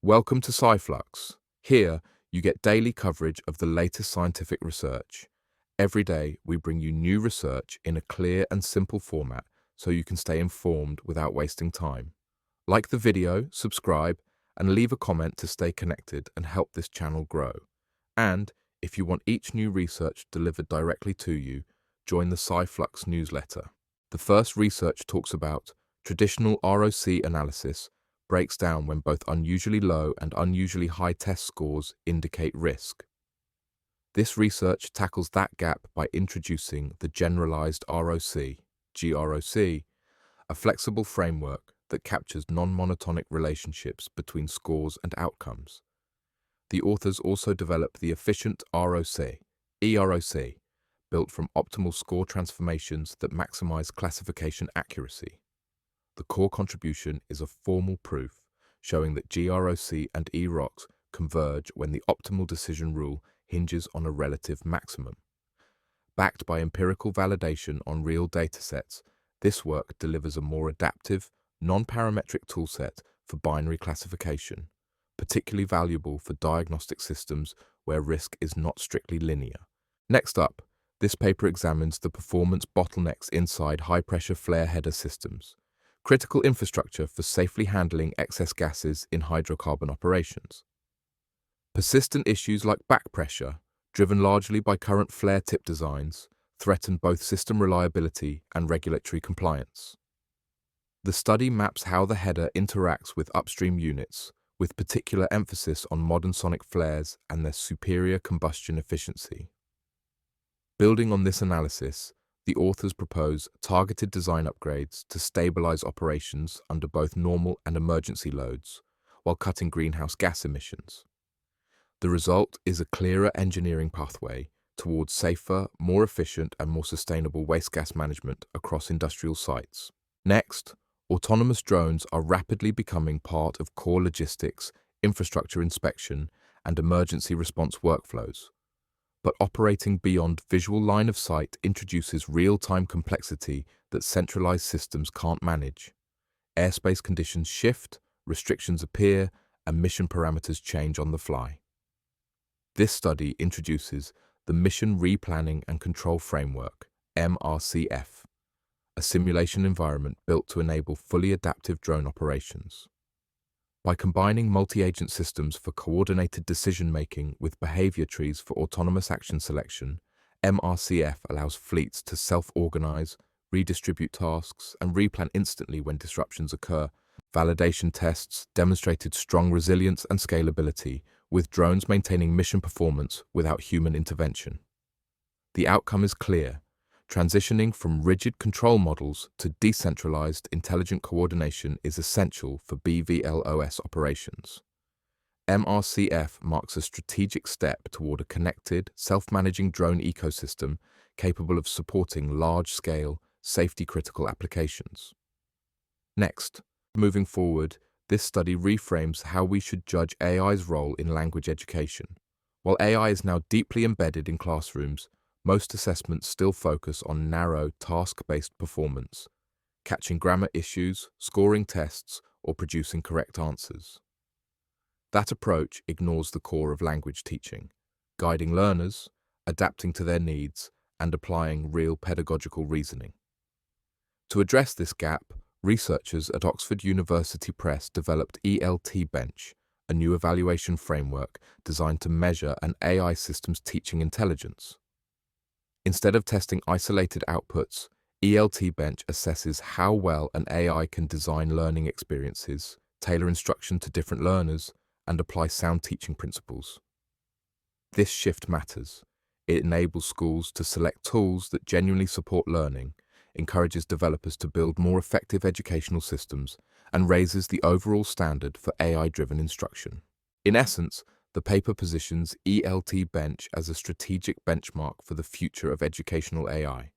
Welcome to SciFlux. Here, you get daily coverage of the latest scientific research. Every day, we bring you new research in a clear and simple format so you can stay informed without wasting time. Like the video, subscribe, and leave a comment to stay connected and help this channel grow. And if you want each new research delivered directly to you, join the SciFlux newsletter. The first research talks about traditional ROC analysis breaks down when both unusually low and unusually high test scores indicate risk. This research tackles that gap by introducing the generalized ROC, gROC, a flexible framework that captures non-monotonic relationships between scores and outcomes. The authors also develop the efficient ROC, eROC, built from optimal score transformations that maximize classification accuracy. The core contribution is a formal proof showing that gROC and eROCs converge when the optimal decision rule hinges on a relative maximum. Backed by empirical validation on real datasets, this work delivers a more adaptive, non-parametric toolset for binary classification, particularly valuable for diagnostic systems where risk is not strictly linear. Next up, this paper examines the performance bottlenecks inside high-pressure flare header systems, critical infrastructure for safely handling excess gases in hydrocarbon operations. Persistent issues like back pressure, driven largely by current flare tip designs, threaten both system reliability and regulatory compliance. The study maps how the header interacts with upstream units, with particular emphasis on modern sonic flares and their superior combustion efficiency. Building on this analysis, the authors propose targeted design upgrades to stabilize operations under both normal and emergency loads, while cutting greenhouse gas emissions. The result is a clearer engineering pathway towards safer, more efficient, and more sustainable waste gas management across industrial sites. Next, autonomous drones are rapidly becoming part of core logistics, infrastructure inspection, and emergency response workflows. But operating beyond visual line of sight introduces real-time complexity that centralized systems can't manage. Airspace conditions shift, restrictions appear, and mission parameters change on the fly. This study introduces the Mission Replanning and Control Framework, MRCF, a simulation environment built to enable fully adaptive drone operations. By combining multi-agent systems for coordinated decision-making with behavior trees for autonomous action selection, MRCF allows fleets to self-organize, redistribute tasks, and replan instantly when disruptions occur. Validation tests demonstrated strong resilience and scalability, with drones maintaining mission performance without human intervention. The outcome is clear. Transitioning from rigid control models to decentralized intelligent coordination is essential for BVLOS operations. MRCF marks a strategic step toward a connected, self-managing drone ecosystem capable of supporting large-scale, safety-critical applications. Next, moving forward, this study reframes how we should judge AI's role in language education. While AI is now deeply embedded in classrooms, most assessments still focus on narrow, task-based performance, catching grammar issues, scoring tests, or producing correct answers. That approach ignores the core of language teaching, guiding learners, adapting to their needs, and applying real pedagogical reasoning. To address this gap, researchers at Oxford University Press developed ELT Bench, a new evaluation framework designed to measure an AI system's teaching intelligence. Instead of testing isolated outputs, ELT Bench assesses how well an AI can design learning experiences, tailor instruction to different learners, and apply sound teaching principles. This shift matters. It enables schools to select tools that genuinely support learning, encourages developers to build more effective educational systems, and raises the overall standard for AI-driven instruction. In essence, the paper positions ELT Bench as a strategic benchmark for the future of educational AI,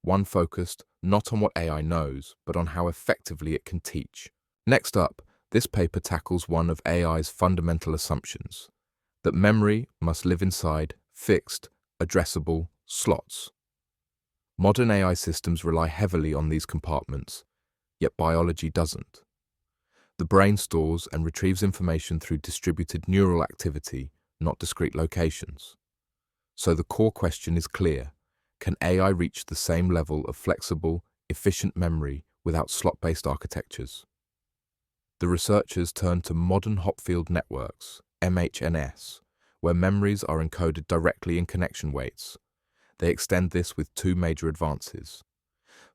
one focused not on what AI knows, but on how effectively it can teach. Next up, this paper tackles one of AI's fundamental assumptions, that memory must live inside fixed, addressable slots. Modern AI systems rely heavily on these compartments, yet biology doesn't. The brain stores and retrieves information through distributed neural activity, not discrete locations. So the core question is clear. Can AI reach the same level of flexible, efficient memory without slot-based architectures? The researchers turned to modern Hopfield networks, MHNS, where memories are encoded directly in connection weights. They extend this with two major advances.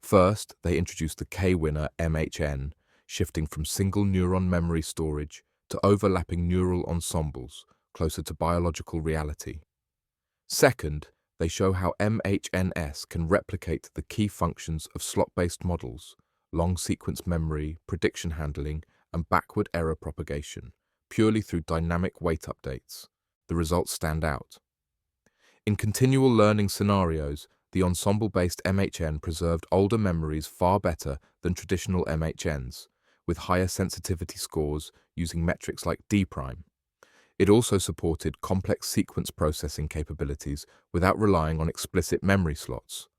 First, they introduced the K-winner MHN, shifting from single neuron memory storage to overlapping neural ensembles closer to biological reality. Second, they show how MHNS can replicate the key functions of slot-based models, long sequence memory, prediction handling, and backward error propagation, purely through dynamic weight updates. The results stand out. In continual learning scenarios, the ensemble-based MHN preserved older memories far better than traditional MHNs, with higher sensitivity scores using metrics like D'. It also supported complex sequence processing capabilities without relying on explicit memory slots.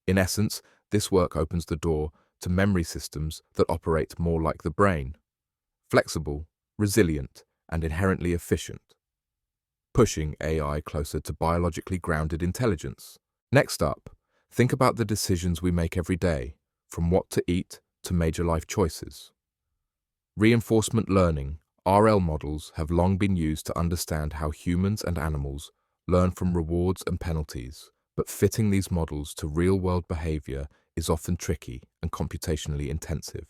In essence, this work opens the door to memory systems that operate more like the brain, flexible, resilient, and inherently efficient, pushing AI closer to biologically grounded intelligence. Next up, think about the decisions we make every day, from what to eat to major life choices. Reinforcement learning, RL models, have long been used to understand how humans and animals learn from rewards and penalties, but fitting these models to real-world behavior is often tricky and computationally intensive.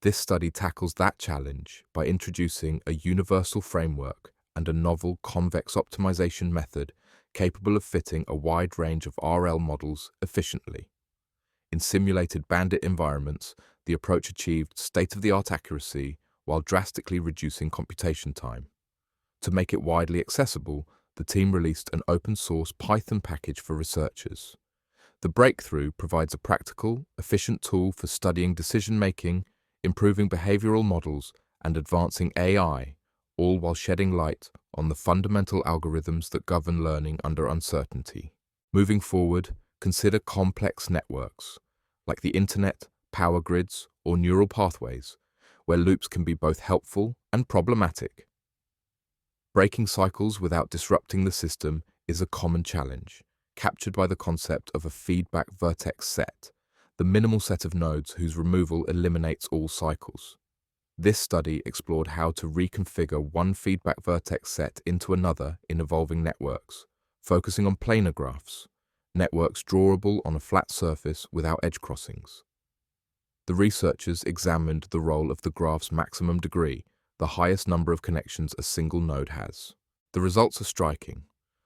This study tackles that challenge by introducing a universal framework and a novel convex optimization method capable of fitting a wide range of RL models efficiently. In simulated Bandit environments, the approach achieved state-of-the-art accuracy while drastically reducing computation time. To make it widely accessible, the team released an open-source Python package for researchers. The breakthrough provides a practical, efficient tool for studying decision-making, improving behavioral models, and advancing AI, all while shedding light on the fundamental algorithms that govern learning under uncertainty. Moving forward, consider complex networks, like the internet, power grids, or neural pathways, where loops can be both helpful and problematic. Breaking cycles without disrupting the system is a common challenge, captured by the concept of a feedback vertex set, the minimal set of nodes whose removal eliminates all cycles. This study explored how to reconfigure one feedback vertex set into another in evolving networks, focusing on planar graphs, networks drawable on a flat surface without edge crossings. The researchers examined the role of the graph's maximum degree, the highest number of connections a single node has. The results are striking.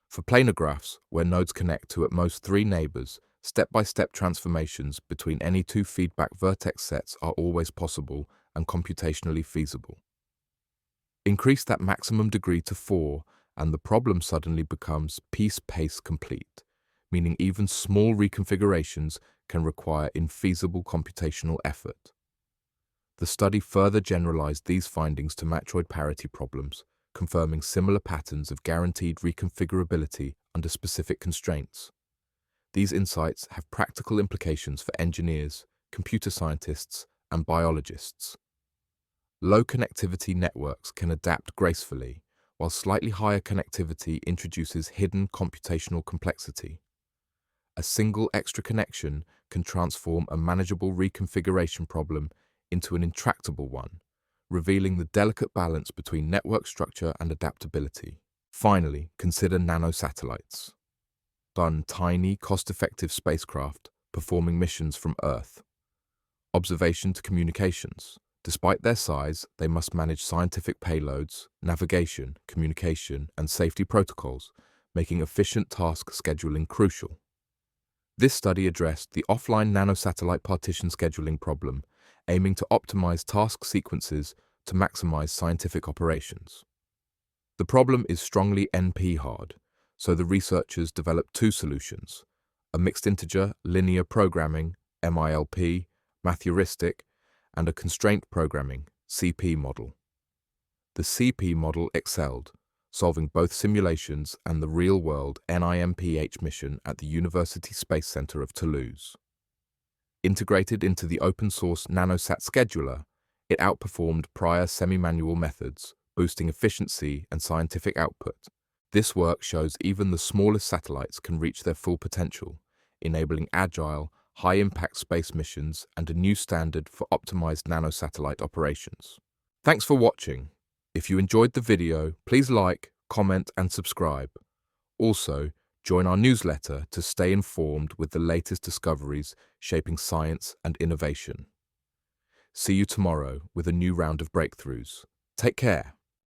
For planar graphs, where nodes connect to at most 3 neighbors, step-by-step transformations between any 2 feedback vertex sets are always possible and computationally feasible. Increase that maximum degree to 4, and the problem suddenly becomes piece-pace complete, meaning even small reconfigurations can require infeasible computational effort. The study further generalized these findings to matroid parity problems, confirming similar patterns of guaranteed reconfigurability under specific constraints. These insights have practical implications for engineers, computer scientists, and biologists. Low connectivity networks can adapt gracefully, while slightly higher connectivity introduces hidden computational complexity. A single extra connection can transform a manageable reconfiguration problem into an intractable one, revealing the delicate balance between network structure and adaptability. Finally, consider nanosatellites. Tiny, cost-effective spacecraft performing missions from Earth. Observation to communications. Despite their size, they must manage scientific payloads, navigation, communication, and safety protocols, making efficient task scheduling crucial. This study addressed the offline nanosatellite partition scheduling problem, aiming to optimize task sequences to maximize scientific operations. The problem is strongly NP-hard, so the researchers developed 2 solutions: a mixed integer linear programming (MILP) math heuristic and a constraint programming (CP) model. The CP model excelled, solving both simulations and the real-world NIMPH mission at the University Space Center of Toulouse. Integrated into the open-source Nanosat scheduler, It outperformed prior semi-manual methods, boosting efficiency and scientific output. This work shows even the smallest satellites can reach their full potential, enabling agile, high-impact space missions and a new standard for optimized nanosatellite operations. Thanks for watching. If you enjoyed the video, please like, comment, and subscribe. Also, join our newsletter to stay informed with the latest discoveries shaping science and innovation. See you tomorrow with a new round of breakthroughs. Take care.